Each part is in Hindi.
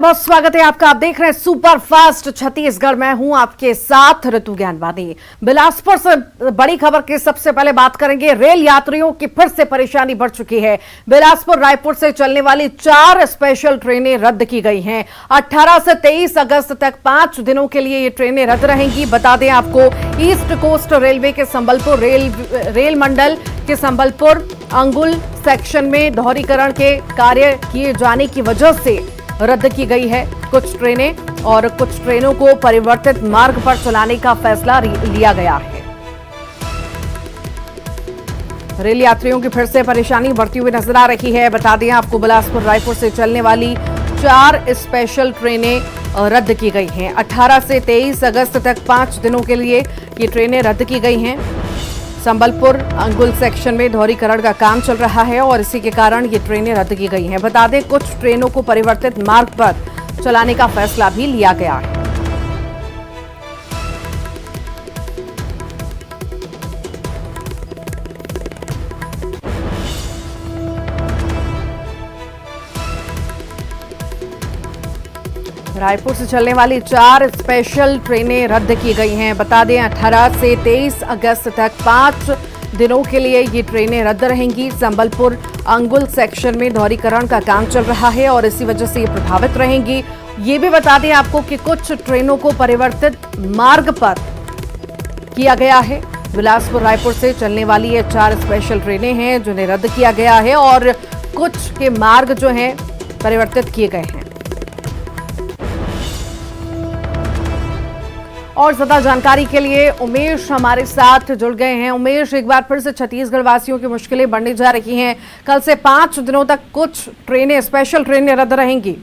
बहुत स्वागत है आपका। आप देख रहे हैं सुपर फास्ट छत्तीसगढ़। मैं हूं आपके साथ ऋतु ज्ञानवानी। बिलासपुर से बड़ी खबर की सबसे पहले बात करेंगे। रेल यात्रियों की फिर से परेशानी बढ़ चुकी है। बिलासपुर रायपुर से चलने वाली 4 स्पेशल ट्रेनें रद्द की गई हैं। 18 से 23 अगस्त तक 5 दिनों के लिए ये ट्रेनें रद्द रहेंगी। बता दें आपको, ईस्ट कोस्ट रेलवे के संबलपुर रेल मंडल के संबलपुर अंगुल सेक्शन में दोहरीकरण के कार्य किए जाने की वजह से रद्द की गई है कुछ ट्रेनें, और कुछ ट्रेनों को परिवर्तित मार्ग पर चलाने का फैसला लिया गया है। रेल यात्रियों की फिर से परेशानी बढ़ती हुई नजर आ रही है। बता दें आपको, बिलासपुर रायपुर से चलने वाली 4 स्पेशल ट्रेनें रद्द की गई हैं। 18 से 23 अगस्त तक 5 दिनों के लिए ये ट्रेनें रद्द की गई हैं। संबलपुर अंगुल सेक्शन में दोहरीकरण का काम चल रहा है और इसी के कारण ये ट्रेनें रद्द की गई हैं। बता दें, कुछ ट्रेनों को परिवर्तित मार्ग पर चलाने का फैसला भी लिया गया है। रायपुर से चलने वाली 4 स्पेशल ट्रेनें रद्द की गई हैं। बता दें, 18 से 23 अगस्त तक 5 दिनों के लिए ये ट्रेनें रद्द रहेंगी। संबलपुर अंगुल सेक्शन में दोहरीकरण का काम चल रहा है और इसी वजह से ये प्रभावित रहेंगी। ये भी बता दें आपको कि कुछ ट्रेनों को परिवर्तित मार्ग पर किया गया है। बिलासपुर रायपुर से चलने वाली ये 4 स्पेशल ट्रेनें हैं जिन्हें रद्द किया गया है और कुछ के मार्ग जो हैं परिवर्तित किए गए हैं। और ज्यादा जानकारी के लिए उमेश हमारे साथ जुड़ गए हैं। उमेश, एक बार फिर से छत्तीसगढ़ वासियों की मुश्किलें बढ़ने जा रही हैं। कल से 5 दिनों तक कुछ ट्रेनें, स्पेशल ट्रेनें रद्द रहेंगी।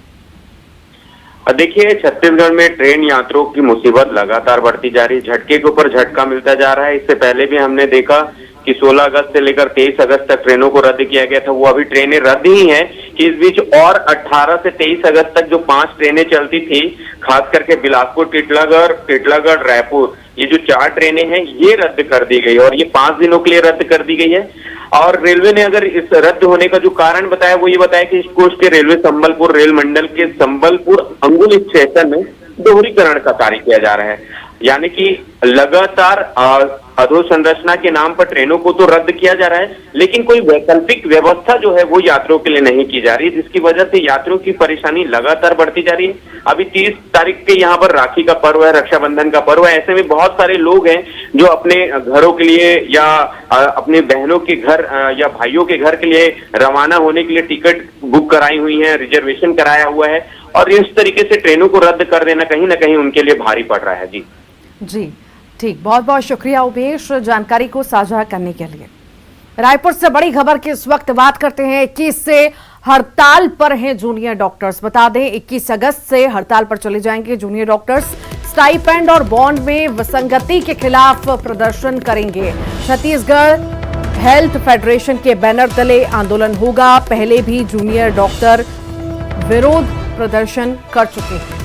देखिए, छत्तीसगढ़ में ट्रेन यात्रियों की मुसीबत लगातार बढ़ती जा रही है। झटके के ऊपर झटका मिलता जा रहा है। इससे पहले भी हमने देखा कि 16 अगस्त से लेकर 23 अगस्त तक ट्रेनों को रद्द किया गया था। वो अभी ट्रेनें रद्द ही हैं कि इस बीच और 18 से 23 अगस्त तक जो 5 ट्रेनें चलती थी, खास करके बिलासपुर टिटलागढ़ रायपुर, ये जो 4 ट्रेनें हैं ये रद्द कर दी गई और ये 5 दिनों के लिए रद्द कर दी गई है। और रेलवे ने अगर इस रद्द होने का जो कारण बताया, वो ये बताया कि ईस्ट कोस्ट के रेलवे संबलपुर रेल मंडल के संबलपुर अंगुल स्टेशन में दोहरीकरण का कार्य किया जा रहा है। यानी कि लगातार अधोसंरचना के नाम पर ट्रेनों को तो रद्द किया जा रहा है, लेकिन कोई वैकल्पिक व्यवस्था जो है वो यात्रियों के लिए नहीं की जा रही, जिसकी वजह से यात्रियों की परेशानी लगातार बढ़ती जा रही है। अभी 30 तारीख के यहाँ पर राखी का पर्व है, रक्षाबंधन का पर्व है। ऐसे में बहुत सारे लोग हैं जो अपने घरों के लिए या अपने बहनों के घर या भाइयों के घर के लिए रवाना होने के लिए टिकट बुक कराई हुई है, रिजर्वेशन कराया हुआ है, और इस तरीके से ट्रेनों को रद्द कर देना कहीं ना कहीं उनके लिए भारी पड़ रहा है। जी ठीक, बहुत बहुत शुक्रिया उमेश जानकारी को साझा करने के लिए। रायपुर से बड़ी खबर की इस वक्त बात करते हैं। 21 से हड़ताल पर हैं जूनियर डॉक्टर्स। बता दें, 21 अगस्त से हड़ताल पर चले जाएंगे जूनियर डॉक्टर्स। स्टाइपेंड और बॉन्ड में विसंगति के खिलाफ प्रदर्शन करेंगे। छत्तीसगढ़ हेल्थ फेडरेशन के बैनर तले आंदोलन होगा। पहले भी जूनियर डॉक्टर विरोध प्रदर्शन कर चुके हैं।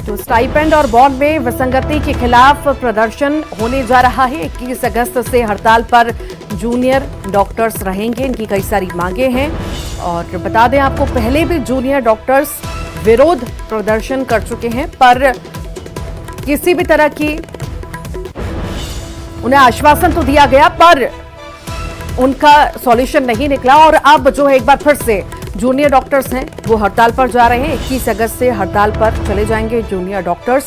तो स्टाइपेंड और बॉन्ड में विसंगति के खिलाफ प्रदर्शन होने जा रहा है। 21 अगस्त से हड़ताल पर जूनियर डॉक्टर्स रहेंगे। इनकी कई सारी मांगे हैं और बता दें आपको, पहले भी जूनियर डॉक्टर्स विरोध प्रदर्शन कर चुके हैं, पर किसी भी तरह की उन्हें आश्वासन तो दिया गया पर उनका सॉल्यूशन नहीं निकला। और अब जो है एक बार फिर से जूनियर डॉक्टर्स हैं वो हड़ताल पर जा रहे हैं। 21 अगस्त से हड़ताल पर चले जाएंगे जूनियर डॉक्टर्स।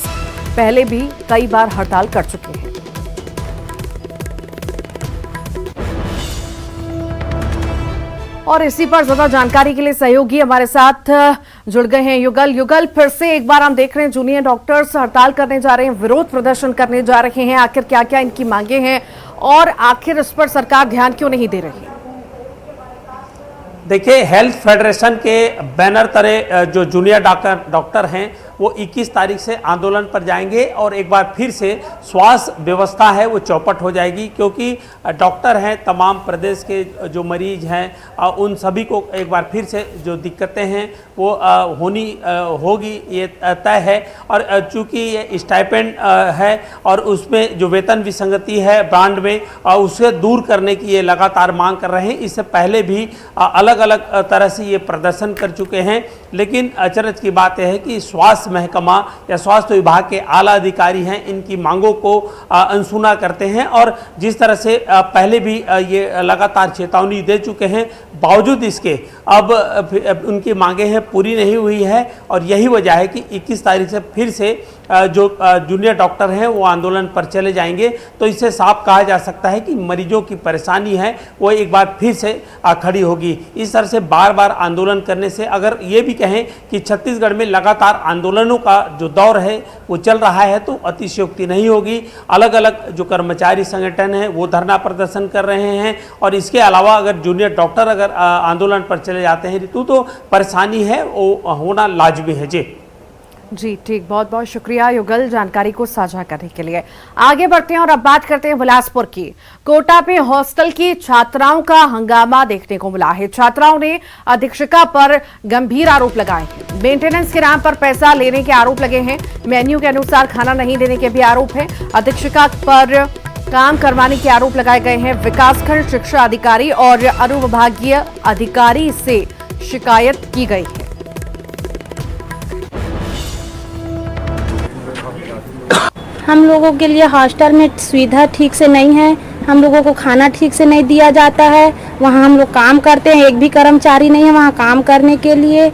पहले भी कई बार हड़ताल कर चुके हैं। और इसी पर ज्यादा जानकारी के लिए सहयोगी हमारे साथ जुड़ गए हैं युगल, फिर से एक बार हम देख रहे हैं जूनियर डॉक्टर्स हड़ताल करने जा रहे हैं, विरोध प्रदर्शन करने जा रहे हैं। आखिर क्या क्या इनकी मांगे हैं और आखिर इस पर सरकार ध्यान क्यों नहीं दे रही? देखिए, हेल्थ फेडरेशन के बैनर तले जो जूनियर डॉक्टर हैं वो 21 तारीख से आंदोलन पर जाएंगे और एक बार फिर से स्वास्थ्य व्यवस्था है वो चौपट हो जाएगी, क्योंकि डॉक्टर हैं, तमाम प्रदेश के जो मरीज हैं उन सभी को एक बार फिर से जो दिक्कतें हैं वो होगी, ये तय है। और चूंकि ये स्टाइपेंड है और उसमें जो वेतन विसंगति है ब्रांड में, उसे दूर करने की ये लगातार मांग कर रहे हैं। इससे पहले भी अलग अलग तरह से ये प्रदर्शन कर चुके हैं, लेकिन अचरज की बात यह है कि स्वास्थ्य महकमा या स्वास्थ्य विभाग के आला अधिकारी हैं, इनकी मांगों को अनसुना करते हैं और जिस तरह से पहले भी ये लगातार चेतावनी दे चुके हैं, बावजूद इसके अब उनकी मांगें हैं पूरी नहीं हुई है। और यही वजह है कि 21 तारीख से फिर से जो जूनियर डॉक्टर हैं वो आंदोलन पर चले जाएंगे। तो इससे साफ कहा जा सकता है कि मरीजों की परेशानी है वो एक बार फिर से खड़ी होगी। इस तरह से बार बार आंदोलन करने से, अगर ये भी कहें कि छत्तीसगढ़ में लगातार आंदोलनों का जो दौर है वो चल रहा है, तो अतिशयोक्ति नहीं होगी। अलग अलग जो कर्मचारी संगठन हैं वो धरना प्रदर्शन कर रहे हैं और इसके अलावा अगर जूनियर डॉक्टर अगर आंदोलन पर चले जाते हैं ऋतु, तो परेशानी है वो होना लाजमी है। जी ठीक, बहुत बहुत शुक्रिया युगल जानकारी को साझा करने के लिए। आगे बढ़ते हैं और अब बात करते हैं बिलासपुर की। कोटा पे हॉस्टल की छात्राओं का हंगामा देखने को मिला है। छात्राओं ने अधीक्षिका पर गंभीर आरोप लगाए हैं। मेंटेनेंस के नाम पर पैसा लेने के आरोप लगे हैं। मेन्यू के अनुसार खाना नहीं देने के भी आरोप है। अधीक्षिका पर काम करवाने के आरोप लगाए गए हैं। विकासखंड शिक्षा अधिकारी और अनुविभागीय अधिकारी से शिकायत की गई है। हम लोगों के लिए हॉस्टल में सुविधा ठीक से नहीं है, हम लोगों को खाना ठीक से नहीं दिया जाता है। वहाँ हम लोग काम करते हैं, एक भी कर्मचारी नहीं है वहाँ काम करने के लिए।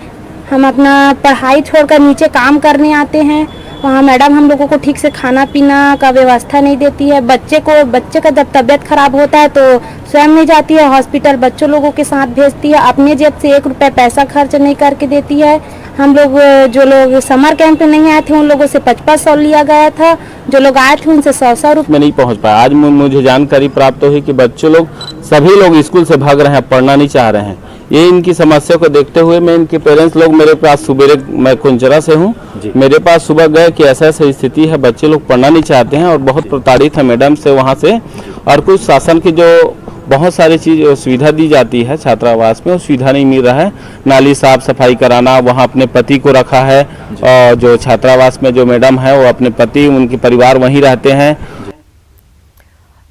हम अपना पढ़ाई छोड़कर नीचे काम करने आते हैं। वहाँ मैडम हम लोगों को ठीक से खाना पीना का व्यवस्था नहीं देती है। बच्चे का जब तबीयत खराब होता है तो स्वयं नहीं जाती है हॉस्पिटल, बच्चों लोगों के साथ भेजती है। अपने जेब से 1 रुपया पैसा खर्च नहीं करके देती है। हम लोग जो लोग समर कैंप में नहीं आए थे उन लोगों से 5500 लिया गया था, जो लोग आए थे उनसे 100 रुपये में नहीं पहुंच पाया। आज मुझे जानकारी प्राप्त हुई कि बच्चों लोग सभी लोग स्कूल से भाग रहे हैं, पढ़ना नहीं चाह रहे हैं। ये इनकी समस्या को देखते हुए मैं इनके पेरेंट्स लोग मेरे पास सुबह, मैं कुंजरा से हूँ, मेरे पास सुबह गए कि ऐसा ऐसा स्थिति है, बच्चे लोग पढ़ना नहीं चाहते हैं और बहुत प्रताड़ित है मैडम से वहाँ से। और कुछ शासन की जो बहुत सारी चीज़ सुविधा दी जाती है छात्रावास में, वो सुविधा नहीं मिल रहा है। नाली साफ सफाई कराना, वहाँ अपने पति को रखा है और जो छात्रावास में जो मैडम है वो अपने पति, उनके परिवार वहीं रहते हैं।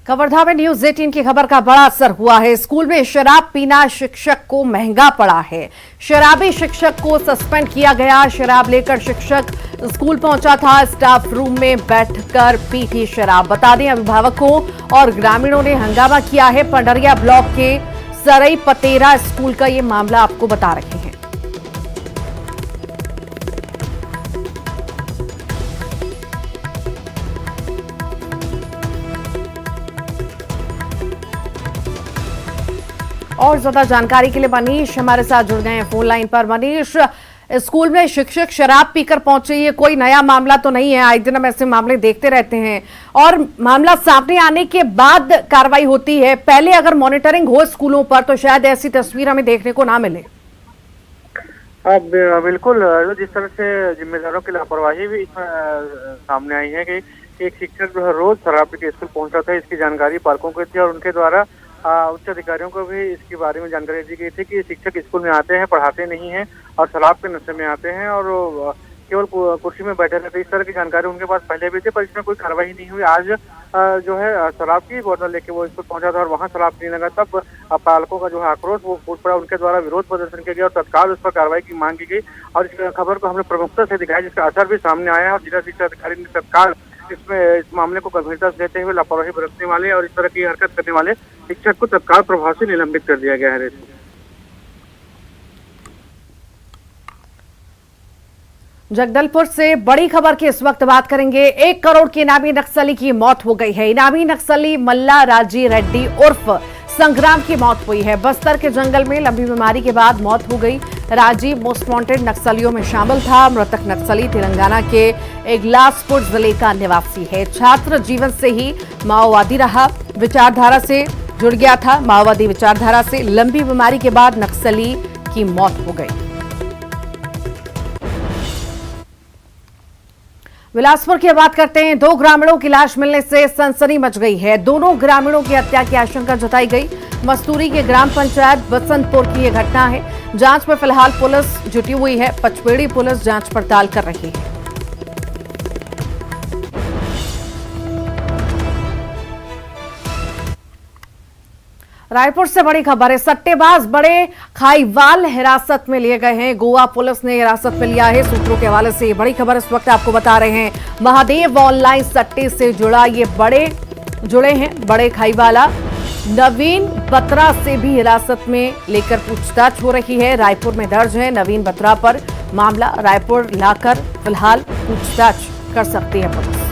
कवर्धा में न्यूज 18 की खबर का बड़ा असर हुआ है। स्कूल में शराब पीना शिक्षक को महंगा पड़ा है। शराबी शिक्षक को सस्पेंड किया गया। शराब लेकर शिक्षक स्कूल पहुंचा था, स्टाफ रूम में बैठकर पी थी शराब। बता दें अभिभावकों और ग्रामीणों ने हंगामा किया है। पंडरिया ब्लॉक के सरई पतेरा स्कूल का ये मामला आपको बता रहे हैं। और ज्यादा जानकारी के लिए मनीष हमारे साथ जुड़ गए हैं फोन लाइन पर। मनीष, स्कूल में शिक्षक शराब पीकर पहुंचे, ये कोई नया मामला तो नहीं है, आए दिन हम ऐसे मामले देखते रहते हैं और मामला सामने आने के बाद कार्रवाई होती है। पहले अगर मॉनिटरिंग हो स्कूलों पर तो शायद ऐसी तस्वीर हमें देखने को ना मिले। बिल्कुल, जिस तरह से जिम्मेदारों की लापरवाही भी इसमें सामने आई है कि एक शिक्षक जो है रोज शराब पी के स्कूल पहुंचा था, इसकी जानकारी पालकों को थी और उनके द्वारा उच्च अधिकारियों को भी इसके बारे में जानकारी दी गई थी कि शिक्षक स्कूल में आते हैं, पढ़ाते नहीं हैं और शराब के नशे में आते हैं और केवल कुर्सी में बैठे रहते। इस तरह की जानकारी उनके पास पहले भी थी, पर इसमें कोई कार्रवाई नहीं हुई। आज जो है शराब की बोतल लेके वो स्कूल पहुंचा था और वहां शराब पीने लगा, तब पालकों का जो है आक्रोश वो फूट पड़ा। उनके द्वारा विरोध प्रदर्शन किया गया और तत्काल उस पर कार्रवाई की मांग की गई और इस खबर को हमने प्रमुखता से दिखाया, जिसका असर भी सामने आया है और जिला शिक्षा अधिकारी ने तत्काल इस मामले को गंभीरता से लेते हुए लापरवाही बरतने वाले और इस तरह की हरकत करने वाले शिक्षक को तत्काल प्रभाव से निलंबित कर दिया गया है। जगदलपुर से बड़ी खबर की इस वक्त बात करेंगे। 1 करोड़ के इनामी नक्सली की मौत हो गई है। इनामी नक्सली मल्ला राजी रेड्डी उर्फ संग्राम की मौत हुई है। बस्तर के जंगल में लंबी बीमारी के बाद मौत हो गई। राजीव मोस्ट वांटेड नक्सलियों में शामिल था। मृतक नक्सली तेलंगाना के इगलासपुर जिले का निवासी है। छात्र जीवन से ही माओवादी रहा, विचारधारा से जुड़ गया था। माओवादी विचारधारा से लंबी बीमारी के बाद नक्सली की मौत हो गई। बिलासपुर की बात करते हैं। 2 ग्रामीणों की लाश मिलने से सनसनी मच गई है। दोनों ग्रामीणों की हत्या की आशंका जताई गई। मस्तूरी के ग्राम पंचायत बसंतपुर की यह घटना है। जांच में फिलहाल पुलिस जुटी हुई है। पचपेड़ी पुलिस जांच पड़ताल कर रही है। रायपुर से बड़ी खबर है। सट्टेबाज बड़े खाईवाल हिरासत में लिए गए हैं। गोवा पुलिस ने हिरासत में लिया है। सूत्रों के हवाले से ये बड़ी खबर इस वक्त आपको बता रहे हैं। महादेव ऑनलाइन सट्टे से जुड़े हैं बड़े खाईवाला नवीन बत्रा से भी हिरासत में लेकर पूछताछ हो रही है। रायपुर में दर्ज है नवीन बत्रा पर मामला। रायपुर लाकर फिलहाल पूछताछ कर सकती है पुलिस।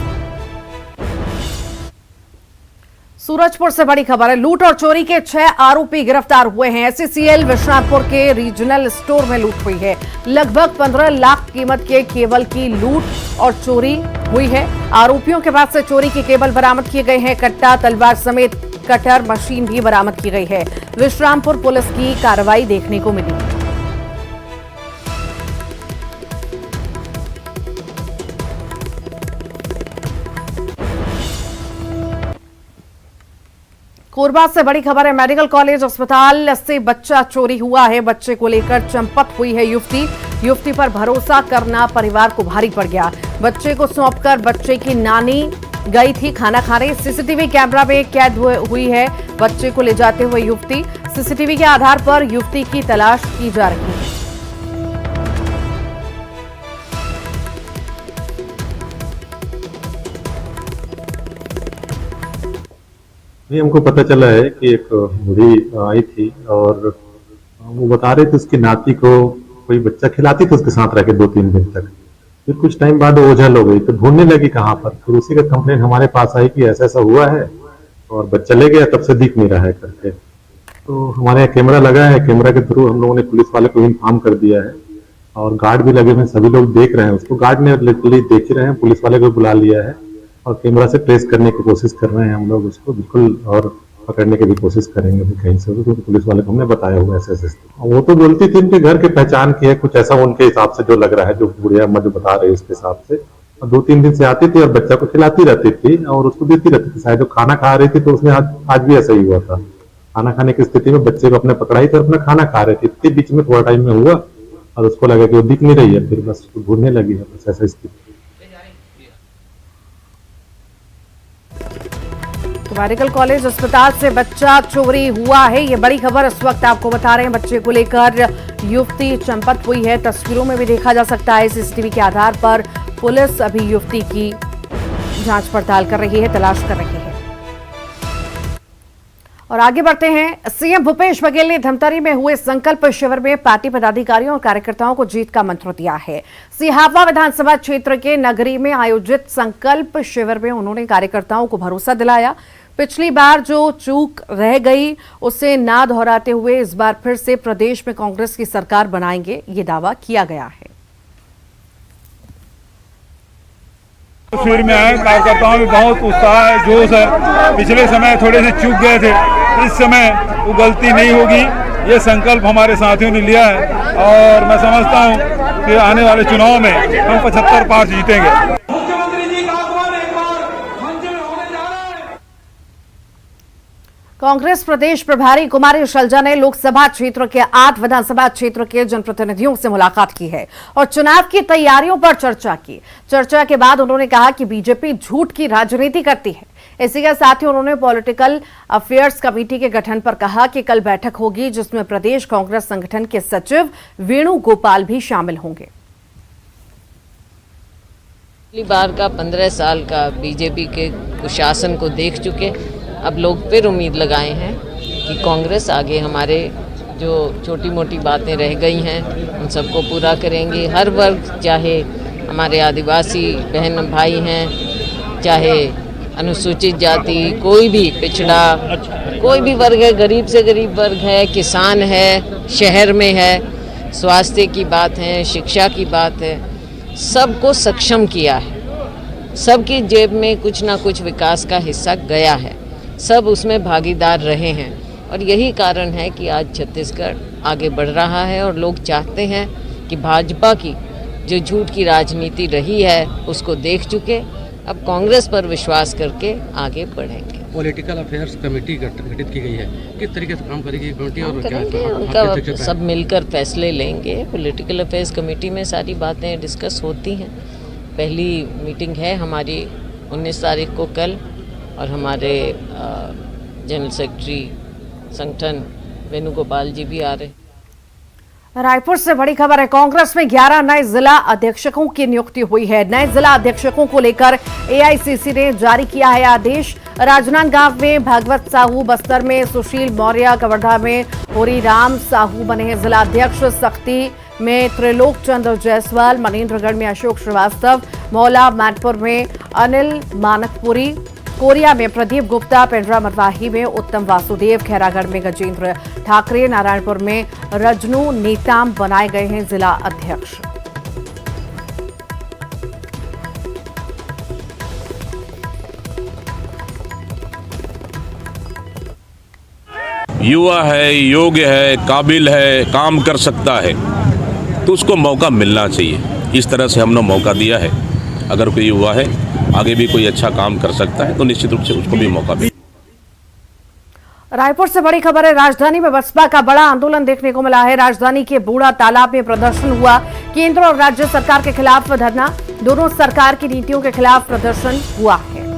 सूरजपुर से बड़ी खबर है। लूट और चोरी के 6 आरोपी गिरफ्तार हुए हैं। SCCL विश्रामपुर के रीजनल स्टोर में लूट हुई है। लगभग 15 लाख कीमत के केबल की लूट और चोरी हुई है। आरोपियों के पास से चोरी के केबल बरामद किए गए हैं। कट्टा, तलवार समेत कटर मशीन भी बरामद की गई है। विश्रामपुर पुलिस की कार्रवाई देखने को मिली। कोरबा से बड़ी खबर है। मेडिकल कॉलेज अस्पताल से बच्चा चोरी हुआ है। बच्चे को लेकर चंपत हुई है युवती पर भरोसा करना परिवार को भारी पड़ गया। बच्चे को सौंपकर बच्चे की नानी गई थी खाना खाने। सीसीटीवी कैमरा में कैद हुई है बच्चे को ले जाते हुए युवती। सीसीटीवी के आधार पर युवती की तलाश की जा रही है। हमको पता चला है कि एक बूढ़ी आई थी और वो बता रही थी उसकी नाती को कोई बच्चा खिलाती थी उसके साथ रह के 2-3 दिन तक। फिर कुछ टाइम बाद ओझल हो गई तो ढूंढने लगी कहाँ पर। फिर उसी का कंप्लेंट हमारे पास आई कि ऐसा ऐसा हुआ है और बच्चा ले गया, तब से दिख नहीं रहा है करके। तो हमारे यहाँ कैमरा लगा है। कैमरा के थ्रू हम लोगों ने पुलिस वाले को इन्फॉर्म कर दिया है और गार्ड भी लगे हुए, सभी लोग देख रहे हैं उसको। गार्ड ने लिटरली देख ही रहे हैं। पुलिस वाले को बुला लिया है और कैमरा से ट्रेस करने की कोशिश कर रहे हैं हम लोग उसको बिल्कुल, और पकड़ने की भी कोशिश करेंगे कहीं से भी। तो पुलिस वाले को हमने बताया हुआ ऐसे। वो तो बोलती थी उनके घर के पहचान की है कुछ ऐसा उनके हिसाब से जो लग रहा है, जो बुढ़िया अम्मा जो बता रही है उसके हिसाब से। और 2-3 दिन से आती थी और बच्चा को खिलाती रहती थी और उसको देती रहती थी। शायद जो खाना खा रही थी तो उसने आज भी ऐसा ही हुआ था। खाना खाने की स्थिति में बच्चे को अपने पकड़ाई थी और अपना खाना खा रही थी। इतने बीच में थोड़ा टाइम में हुआ और उसको लगा कि वो दिख नहीं रही है। फिर बस ढूंढने लगी है, बस ऐसा स्थिति। मेडिकल कॉलेज अस्पताल से बच्चा चोरी हुआ है। ये बड़ी खबर इस वक्त आपको बता रहे हैं। बच्चे को लेकर युवती चंपत हुई है। तस्वीरों में भी देखा जा सकता है। सीसीटीवी के आधार पर पुलिस अभी युवती की जांच पड़ताल कर रही है, तलाश कर रही है। और आगे बढ़ते हैं। सीएम भूपेश बघेल ने धमतरी में हुए संकल्प शिविर में पार्टी पदाधिकारियों और कार्यकर्ताओं को जीत का मंत्र दिया है। सिहावा विधानसभा क्षेत्र के नगरी में आयोजित संकल्प शिविर में उन्होंने कार्यकर्ताओं को भरोसा दिलाया। पिछली बार जो चूक रह गई उसे ना दोहराते हुए इस बार फिर से प्रदेश में कांग्रेस की सरकार बनाएंगे, ये दावा किया गया है। शिविर में आए कार्यकर्ताओं में बहुत उत्साह है, जोश है। पिछले समय थोड़े से चूक गए थे, इस समय वो गलती नहीं होगी। ये संकल्प हमारे साथियों ने लिया है और मैं समझता हूँ कि आने वाले चुनाव में हम 75 पार जीतेंगे। कांग्रेस प्रदेश प्रभारी कुमारी शैलजा ने लोकसभा क्षेत्र के 8 विधानसभा क्षेत्र के जनप्रतिनिधियों से मुलाकात की है और चुनाव की तैयारियों पर चर्चा की। चर्चा के बाद उन्होंने कहा कि बीजेपी झूठ की राजनीति करती है। इसी के साथ ही उन्होंने पॉलिटिकल अफेयर्स कमेटी के गठन पर कहा कि कल बैठक होगी जिसमें प्रदेश कांग्रेस संगठन के सचिव वेणुगोपाल भी शामिल होंगे। पिछली बार का 15 साल का बीजेपी के कुशासन को देख चुके, अब लोग फिर उम्मीद लगाए हैं कि कांग्रेस आगे हमारे जो छोटी मोटी बातें रह गई हैं उन सबको पूरा करेंगे। हर वर्ग, चाहे हमारे आदिवासी बहन भाई हैं, चाहे अनुसूचित जाति, कोई भी पिछड़ा कोई भी वर्ग है, गरीब से गरीब वर्ग है, किसान है, शहर में है, स्वास्थ्य की बात है, शिक्षा की बात है, सबको सक्षम किया है। सबकी जेब में कुछ ना कुछ विकास का हिस्सा गया है, सब उसमें भागीदार रहे हैं और यही कारण है कि आज छत्तीसगढ़ आगे बढ़ रहा है और लोग चाहते हैं कि भाजपा की जो झूठ की राजनीति रही है उसको देख चुके। अब कांग्रेस पर विश्वास करके आगे बढ़ेंगे। पॉलिटिकल अफेयर्स कमेटी गठित की गई है, किस तरीके से काम करेगी कमेटी और क्या उनका सब मिलकर फैसले लेंगे। पॉलिटिकल अफेयर्स कमेटी में सारी बातें डिस्कस होती हैं। पहली मीटिंग है हमारी 19 तारीख को कल, और हमारे जनरल सेक्रेटरी संगठन वेणुगोपाल जी भी आ रहे हैं। रायपुर से बड़ी खबर है, कांग्रेस में 11 नए जिला अध्यक्षकों की नियुक्ति हुई है। नए जिला अध्यक्षकों को लेकर एआईसीसी ने जारी किया है आदेश। राजनांदगांव में भागवत साहू, बस्तर में सुशील मौर्य, कवर्धा में होरीराम साहू बने हैं जिला अध्यक्ष। सख्ती में त्रिलोक चंद्र जायसवाल, मनेन्द्रगढ़ में अशोक श्रीवास्तव, मौला मैनपुर में अनिल मानकपुरी, कोरिया में प्रदीप गुप्ता, पेंड्रा मरवाही में उत्तम वासुदेव, खैरागढ़ में गजेंद्र ठाकरे, नारायणपुर में रजनू नेताम बनाए गए हैं जिला अध्यक्ष। युवा है, योग्य है, काबिल है, काम कर सकता है, तो उसको मौका मिलना चाहिए। इस तरह से हमने मौका दिया है। अगर कोई युवा है, आगे भी कोई अच्छा काम कर सकता है, तो निश्चित रूप से उसको भी मौका मिले। रायपुर से बड़ी खबर है, राजधानी में बसपा का बड़ा आंदोलन देखने को मिला है। राजधानी के बूढ़ा तालाब में प्रदर्शन हुआ। केंद्र और राज्य सरकार के खिलाफ धरना, दोनों सरकार की नीतियों के खिलाफ प्रदर्शन हुआ है।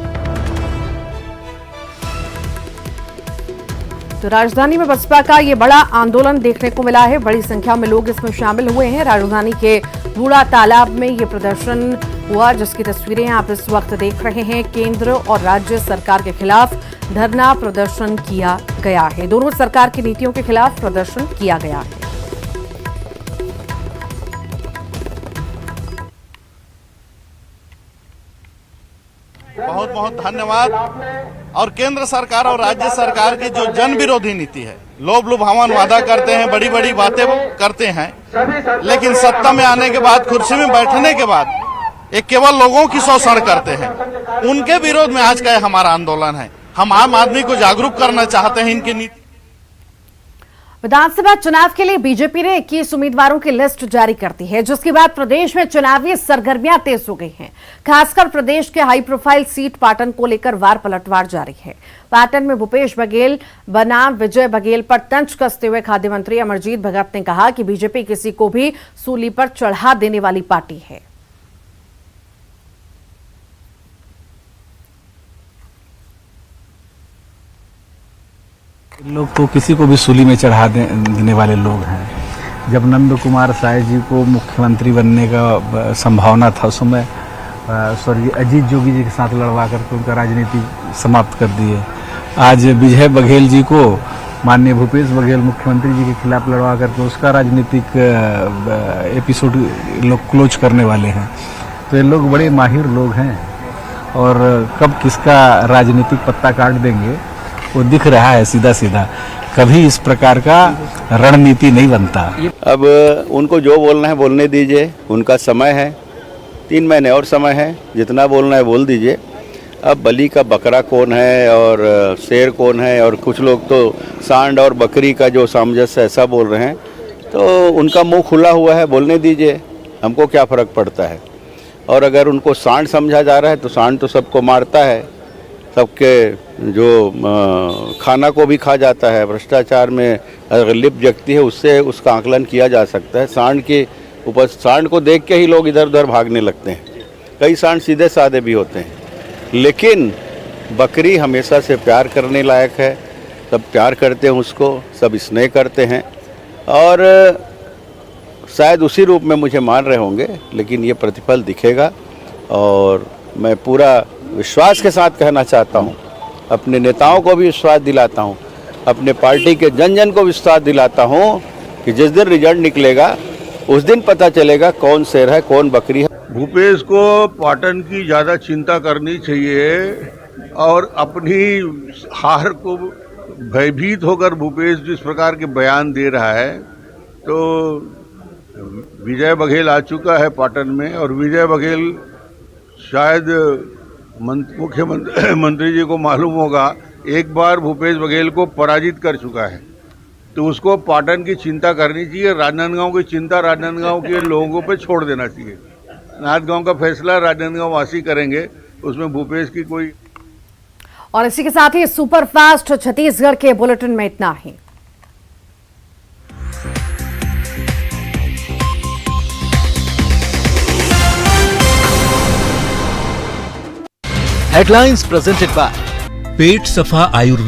तो राजधानी में बसपा का ये बड़ा आंदोलन देखने को मिला है। बड़ी संख्या में लोग इसमें शामिल हुए हैं। राजधानी के बूढ़ा तालाब में ये प्रदर्शन हुआ, जिसकी तस्वीरें आप इस वक्त देख रहे हैं। केंद्र और राज्य सरकार के खिलाफ धरना प्रदर्शन किया गया है। दोनों सरकार की नीतियों के खिलाफ प्रदर्शन किया गया है। बहुत बहुत धन्यवाद। और केंद्र सरकार और राज्य सरकार की जो जन विरोधी नीति है, लोभ लुभावन वादा करते हैं, बड़ी बड़ी बातें करते हैं, लेकिन सत्ता में आने के बाद, कुर्सी में बैठने के बाद ये केवल लोगों की शोषण करते हैं। उनके विरोध में आज का हमारा आंदोलन है। हम आम आदमी को जागरूक करना चाहते हैं इनकी नीति। विधानसभा चुनाव के लिए बीजेपी ने 21 उम्मीदवारों की लिस्ट जारी कर दी है, जिसके बाद प्रदेश में चुनावी सरगर्मियां तेज हो गई हैं। खासकर प्रदेश के हाई प्रोफाइल सीट पाटन को लेकर वार पलटवार जारी है। पाटन में भूपेश बघेल बनाम विजय बघेल पर तंज कसते हुए खाद्य मंत्री अमरजीत भगत ने कहा कि बीजेपी किसी को भी सूली पर चढ़ा देने वाली पार्टी है। लोग तो किसी को भी सूली में चढ़ा देने वाले लोग हैं। जब नंद कुमार साय जी को मुख्यमंत्री बनने का संभावना था, उस समय स्वर्गीय अजीत जोगी जी के साथ लड़वा करके उनका राजनीति समाप्त कर दिए। आज विजय बघेल जी को माननीय भूपेश बघेल मुख्यमंत्री जी के खिलाफ लड़वा करके उसका राजनीतिक एपिसोड लोग क्लोज करने वाले हैं। तो ये लोग बड़े माहिर लोग हैं, और कब किसका राजनीतिक पत्ता काट देंगे वो दिख रहा है सीधा सीधा। कभी इस प्रकार का रणनीति नहीं बनता। अब उनको जो बोलना है बोलने दीजिए, उनका समय है, 3 महीने और समय है, जितना बोलना है बोल दीजिए। अब बलि का बकरा कौन है और शेर कौन है, और कुछ लोग तो सांड और बकरी का जो सामंजस्य ऐसा बोल रहे हैं, तो उनका मुंह खुला हुआ है, बोलने दीजिए, हमको क्या फ़र्क पड़ता है। और अगर उनको सांड समझा जा रहा है तो सांड तो सबको मारता है, सबके जो खाना को भी खा जाता है। भ्रष्टाचार में अगर लिप्त व्यक्ति है उससे उसका आकलन किया जा सकता है। सांड के ऊपर, सांड को देख के ही लोग इधर उधर भागने लगते हैं। कई सांड सीधे साधे भी होते हैं, लेकिन बकरी हमेशा से प्यार करने लायक है। सब प्यार करते हैं उसको, सब स्नेह करते हैं, और शायद उसी रूप में मुझे मान रहे होंगे, लेकिन ये प्रतिफल दिखेगा। और मैं पूरा विश्वास के साथ कहना चाहता हूँ, अपने नेताओं को भी विश्वास दिलाता हूँ, अपने पार्टी के जन जन को विश्वास दिलाता हूँ कि जिस दिन रिजल्ट निकलेगा उस दिन पता चलेगा कौन शेर है कौन बकरी है। भूपेश को पाटन की ज़्यादा चिंता करनी चाहिए, और अपनी हार को भयभीत होकर भूपेश जिस प्रकार के बयान दे रहा है, तो विजय बघेल आ चुका है पाटन में, और विजय बघेल शायद मुख्यमंत्री जी को मालूम होगा, एक बार भूपेश बघेल को पराजित कर चुका है। तो उसको पाटन की चिंता करनी चाहिए। राजनांदगांव की चिंता राजनांदगांव के लोगों पे छोड़ देना चाहिए। नाथगांव का फैसला राजनांदगांव वासी करेंगे, उसमें भूपेश की कोई। और इसी के साथ ही सुपरफास्ट छत्तीसगढ़ के बुलेटिन में इतना ही। हेडलाइंस प्रेजेंटेड बाय पेट सफा आयुर्वेद।